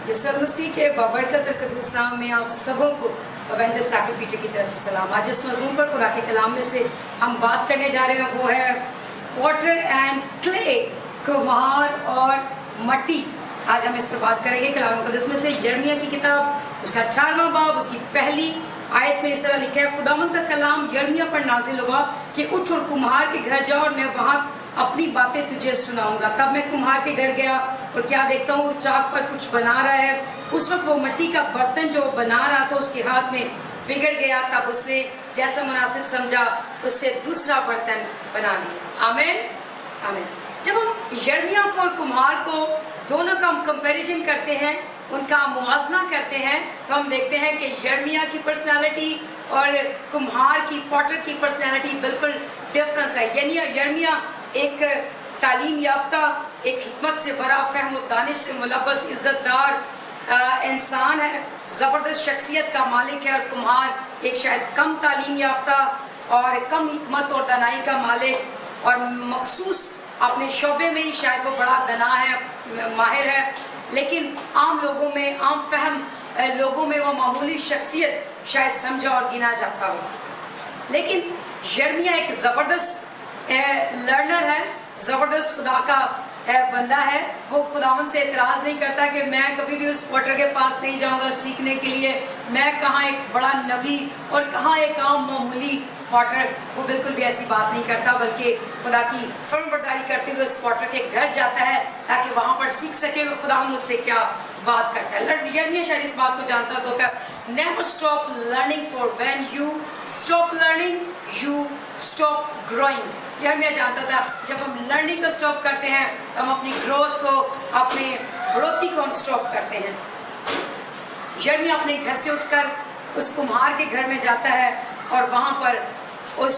यसुह मसीह के बाबरकत और कदूस नाम में आप सबों को एवेंजलिस्ट आकिल पीटर की तरफ से सलाम। आज जिस मजमून पर खुदा के कलाम में से हम बात करने जा रहे हैं वो है वाटर एंड क्ले, कुम्हार और मट्टी। आज हम इस पर बात करेंगे कलाम मुक़द्दस में से यिर्मयाह की किताब उसका 18वां बाब उसकी पहली आयत में इस तरह लिखा है, खुदावंद का कलाम यिर्मयाह पर नाजिल हुआ कि उठ और कुम्हार के घर जाओ और मैं वहाँ अपनी बातें तुझे सुनाऊंगा। तब मैं कुम्हार के घर गया और क्या देखता हूँ, वो चाक पर कुछ बना रहा है। उस वक्त वो मिट्टी का बर्तन जो बना रहा था उसके हाथ में बिगड़ गया। तब उसने जैसा मुनासिब समझा उससे दूसरा बर्तन बना लिया। आमीन आमीन। जब हम यिर्मयाह को और कुम्हार को दोनों का हम कंपैरिजन करते हैं, उनका मुआवजा करते हैं, तो हम देखते हैं कि यिर्मयाह की पर्सनालिटी और कुम्हार की पॉटर की पर्सनालिटी बिल्कुल डिफरेंस है। यानी यिर्मयाह एक तालीम याफ्ता, एक हिकमत से भरा, फहम और दानिश से मुलब्बस, इज़्ज़तदार इंसान है, ज़बरदस्त शख्सियत का मालिक है। और कुम्हार एक शायद कम तालीम याफ्ता और कम हिकमत और दानाई का मालिक और मखसूस अपने शोबे में ही शायद वो बड़ा दना है, माहिर है, लेकिन आम लोगों में, आम फहम लोगों में वो मामूली शख्सियत शायद समझा और गिना जाता हो। लेकिन यिर्मयाह एक ज़बरदस्त लर्नर है, ज़बरदस्त खुदा का बंदा है। वो खुदावन से एतराज़ नहीं करता कि मैं कभी भी उस पॉटर के पास नहीं जाऊंगा सीखने के लिए, मैं कहाँ एक बड़ा नबी और कहाँ एक आम मामूली पॉटर। वो बिल्कुल भी ऐसी बात नहीं करता, बल्कि खुदा की फर्मबरदारी करते हुए उस पॉटर के घर जाता है ताकि वहाँ पर सीख सके कि खुदावन उससे क्या बात करता है। यिर्मयाह शायद इस बात को जानता तो होगा, never stop learning, for when you stop learning you stop growing. यिर्मयाह जानता था जब हम लर्निंग को स्टॉप करते हैं तो हम अपनी ग्रोथ को, अपने बढ़ोतरी को हम स्टॉप करते हैं। यिर्मयाह अपने घर से उठकर उस कुम्हार के घर में जाता है और वहाँ पर उस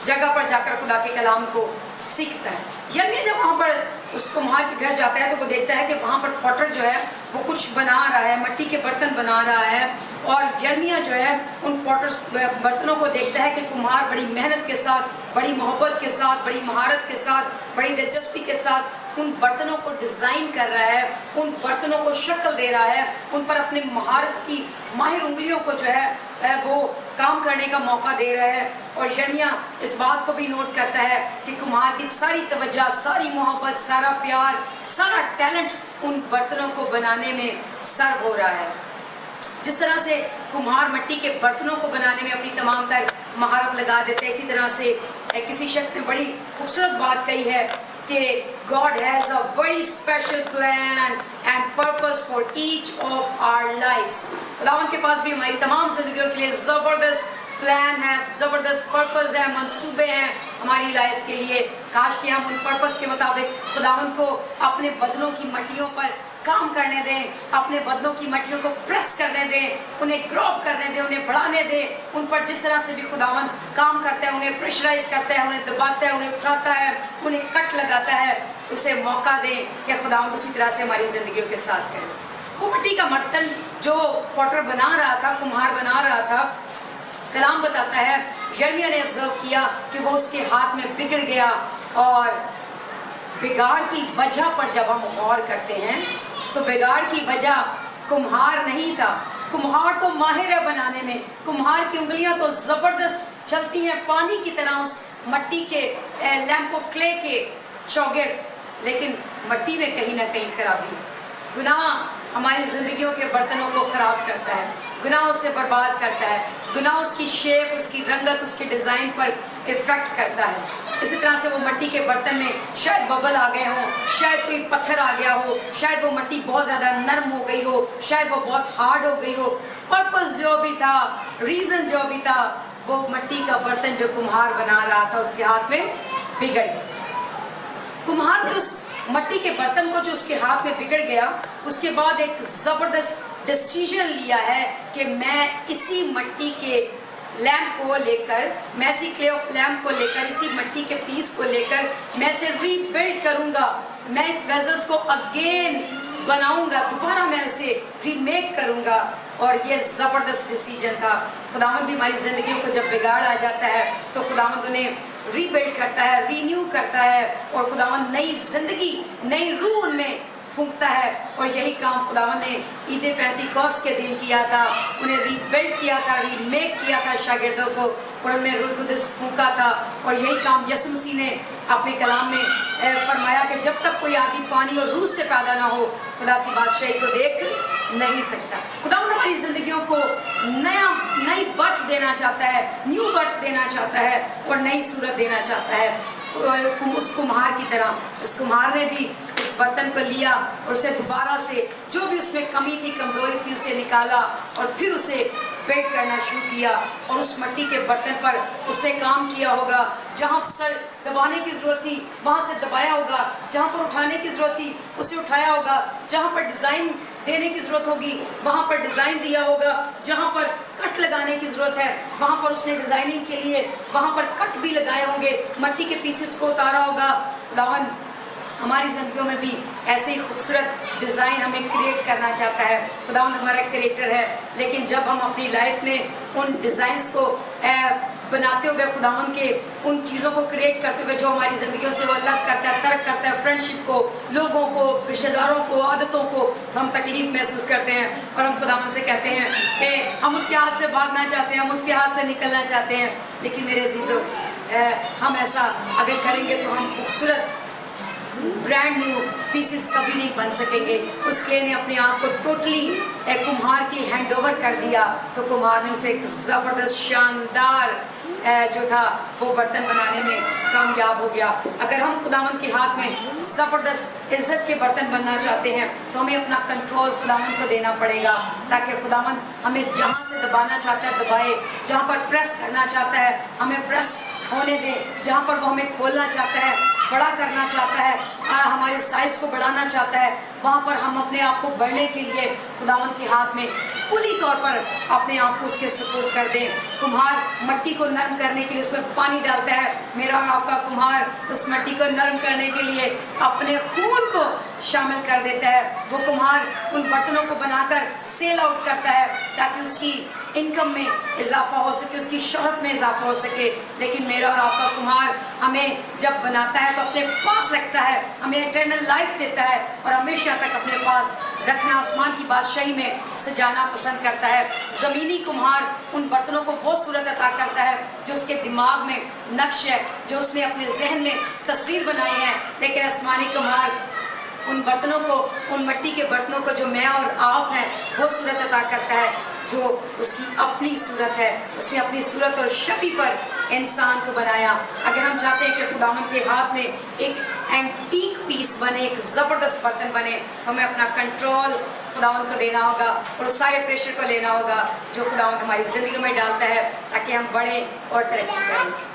जगह पर जाकर खुदा के कलाम को सीखता है। यिर्मयाह जब वहाँ पर उस कुम्हार के घर जाता है तो वो देखता है कि वहाँ पर पॉटर जो है वो कुछ बना रहा है, मट्टी के बर्तन बना रहा है। और यिर्मयाह जो है उन पॉटर्स बर्तनों को देखता है कि कुम्हार बड़ी मेहनत के साथ, बड़ी मोहब्बत के साथ, बड़ी महारत के साथ, बड़ी दिलचस्पी के साथ उन बर्तनों को डिज़ाइन कर रहा है, उन बर्तनों को शक्ल दे रहा है, उन पर अपनी महारत की माहिर उंगलियों को जो है वो काम करने का मौका दे रहा है। और यिर्मयाह इस बात को भी नोट करता है कि कुम्हार की सारी तवज्जो, सारी मोहब्बत, सारा प्यार, सारा टैलेंट उन बर्तनों को बनाने में सर्व हो रहा है। जिस तरह से कुम्हार मिट्टी के बर्तनों को बनाने में अपनी तमाम तर महारत लगा देते हैं, इसी तरह से किसी शख्स ने बड़ी खूबसूरत बात कही है कि God has a very special plan and purpose for each of our lives। खुदावंद के पास भी हमारी तमाम ज़िंदगियों के लिए ज़बरदस्त प्लान है, ज़बरदस्त पर्पस है, मंसूबे हैं हमारी लाइफ के लिए। काश कि हम उन पर्पस के मुताबिक खुदावंद को अपने बदनों की मट्टियों पर काम करने दें, अपने बदनों की मट्टियों को प्रेस करने दें, उन्हें ग्रोप करने दें, उन्हें बढ़ाने दें। उन पर जिस तरह से भी खुदावन काम करता है, उन्हें प्रेशराइज करता है, उन्हें दबाता है, उन्हें उठाता है, उन्हें कट लगाता है, उसे मौका दें कि खुदावन उसी तरह से हमारी ज़िंदगियों के साथ करें। वो मिट्टी का बर्तन जो पॉटर बना रहा था, कुम्हार बना रहा था, कलाम बताता है यिर्मयाह ने ऑब्जर्व किया कि वो उसके हाथ में बिगड़ गया। और बिगाड़ की वजह पर जब हम गौर करते हैं तो बिगाड़ की वजह कुम्हार नहीं था। कुम्हार तो माहिर है बनाने में, कुम्हार की उंगलियां तो ज़बरदस्त चलती हैं पानी की तरह उस मट्टी के लैम्प ऑफ क्ले के चौगिर्द, लेकिन मट्टी में कहीं ना कहीं खराबी। गुनाह हमारी ज़िंदगियों के बर्तनों को ख़राब करता है, गुनाह उसे बर्बाद करता है, गुनाह उसकी शेप, उसकी रंगत, उसके डिज़ाइन पर इफ़ेक्ट करता है। इसी तरह से वो मिट्टी के बर्तन में शायद बबल आ गए हों, शायद कोई पत्थर आ गया हो, शायद वो मिट्टी बहुत ज़्यादा नरम हो गई हो, शायद वो बहुत हार्ड हो गई हो। पर्पस जो भी था, रीज़न जो भी था, वो मिट्टी का बर्तन जो कुम्हार बना रहा था उसके हाथ में बिगड़ गया। कुम्हार ने उस मिट्टी के बर्तन को जो उसके हाथ में बिगड़ गया, उसके बाद एक ज़बरदस्त डिसीजन लिया है कि मैं इसी मिट्टी के लैम्प को लेकर, मैं इसी क्ले ऑफ लैम्प को लेकर, इसी मिट्टी के पीस को लेकर मैं इसे रीबिल्ड करूँगा, मैं इस वेजल्स को अगेन बनाऊँगा, दोबारा मैं इसे रीमेक करूँगा। और ये ज़बरदस्त डिसीजन था। खुदावंद भी हमारी ज़िंदगियों को जब बिगाड़ आ जाता है तो खुदावंद उन्हें रीबिल्ड करता है, रीन्यू करता है और खुदावंद नई ज़िंदगी, नई रूह उनमें फूंकता है। और यही काम खुदावंद ने ईद पेंटिकॉस्ट के दिन किया था, उन्हें रीबिल्ड किया था, रीमेक किया था शागिर्दों को, और उन्हें रूह कुदस फूंका था। और यही काम यीशु मसीह ने अपने कलाम में फरमाया कि जब तक कोई आदमी पानी और रूह से पैदा ना हो खुदा की बादशाही को देख नहीं सकता। खुदावंद हमारी जिंदगियों को नई बर्थ देना चाहता है, न्यू बर्थ देना चाहता है और नई सूरत देना चाहता है। उस कुम्हार की तरह उस कुम्हार ने भी उस बर्तन को लिया और उसे दोबारा से जो भी उसमें कमी थी, कमजोरी थी, उसे निकाला और फिर उसे पेंट करना शुरू किया। और उस मिट्टी के बर्तन पर उसने काम किया होगा, जहाँ सर दबाने की जरूरत थी वहाँ से दबाया होगा, जहाँ पर उठाने की जरूरत थी उसे उठाया होगा, जहाँ पर डिज़ाइन देने की ज़रूरत होगी वहाँ पर डिज़ाइन दिया होगा, जहाँ पर कट लगाने की ज़रूरत है वहाँ पर उसने डिज़ाइनिंग के लिए वहाँ पर कट भी लगाए होंगे, मट्टी के पीसेस को उतारा होगा। खुदावंद हमारी ज़िंदगियों में भी ऐसे ही खूबसूरत डिज़ाइन हमें क्रिएट करना चाहता है। खुदावंद हमारा क्रिएटर है, लेकिन जब हम अपनी लाइफ में उन डिज़ाइंस को बनाते हुए, खुदावंद के उन चीज़ों को क्रिएट करते हुए जो हमारी ज़िंदगियों से वो अलग करता है, तर्क करता है, फ्रेंडशिप को, लोगों को, रिश्तेदारों को, आदतों को, तो हम तकलीफ महसूस करते हैं और हम खुदावंद से कहते हैं कि हम उसके हाथ से भागना चाहते हैं, हम उसके हाथ से निकलना चाहते हैं। लेकिन मेरे अजीज़ों, हम ऐसा अगर करेंगे तो हम खूबसूरत ब्रांड न्यू पीसेस कभी नहीं बन सकेंगे। उस क्ले ने अपने आप को टोटली कुम्हार की हैंड ओवर कर दिया, तो कुम्हार ने उसे एक ज़बरदस्त शानदार जो था वो बर्तन बनाने में कामयाब हो गया। अगर हम खुदावंद के हाथ में ज़बरदस्त इज़्ज़त के बर्तन बनना चाहते हैं तो हमें अपना कंट्रोल खुदावंद को देना पड़ेगा, ताकि खुदावंद हमें जहाँ से दबाना चाहता है दबाए, जहाँ पर प्रेस करना चाहता है हमें प्रेस होने दे, जहाँ पर वो हमें खोलना चाहता है, बड़ा करना चाहता है, हमारे साइज़ को बढ़ाना चाहता है, वहाँ पर हम अपने आप को बढ़ने के लिए खुदावंद के हाथ में पूरी तौर पर अपने आप को उसके सपोर्ट कर दें। कुम्हार मट्टी को नरम करने के लिए उसमें पानी डालता है, मेरा और आपका कुम्हार उस मट्टी को नरम करने के लिए अपने खून को शामिल कर देता है। वो कुम्हार उन बर्तनों को बनाकर सेल आउट करता है ताकि उसकी इनकम में इजाफा हो सके, उसकी शोहरत में इजाफा हो सके। लेकिन मेरा और आपका कुम्हार हमें जब बनाता है तो अपने पास रखता है, हमें इटर्नल लाइफ देता है और हमेशा तक अपने पास रखना, आसमान की बादशाही में सजाना पसंद करता है। ज़मीनी कुम्हार उन बर्तनों को वो सूरत अता करता है जो उसके दिमाग में नक्श है, जो उसने अपने जहन में तस्वीर बनाई है। लेकिन आसमानी कुम्हार उन बर्तनों को, उन मिट्टी के बर्तनों को जो मैं और आप हैं वो सूरत अता करता है जो उसकी अपनी सूरत है। उसने अपनी सूरत और शक्ल पर इंसान को बनाया। अगर हम चाहते हैं कि खुदावंद के हाथ में एक एंटीक पीस बने, एक ज़बरदस्त बर्तन बने, तो हमें अपना कंट्रोल खुदावंद को देना होगा और सारे प्रेशर को लेना होगा जो खुदावंद हमारी ज़िंदगी में डालता है, ताकि हम बढ़ें और तरक्की करें।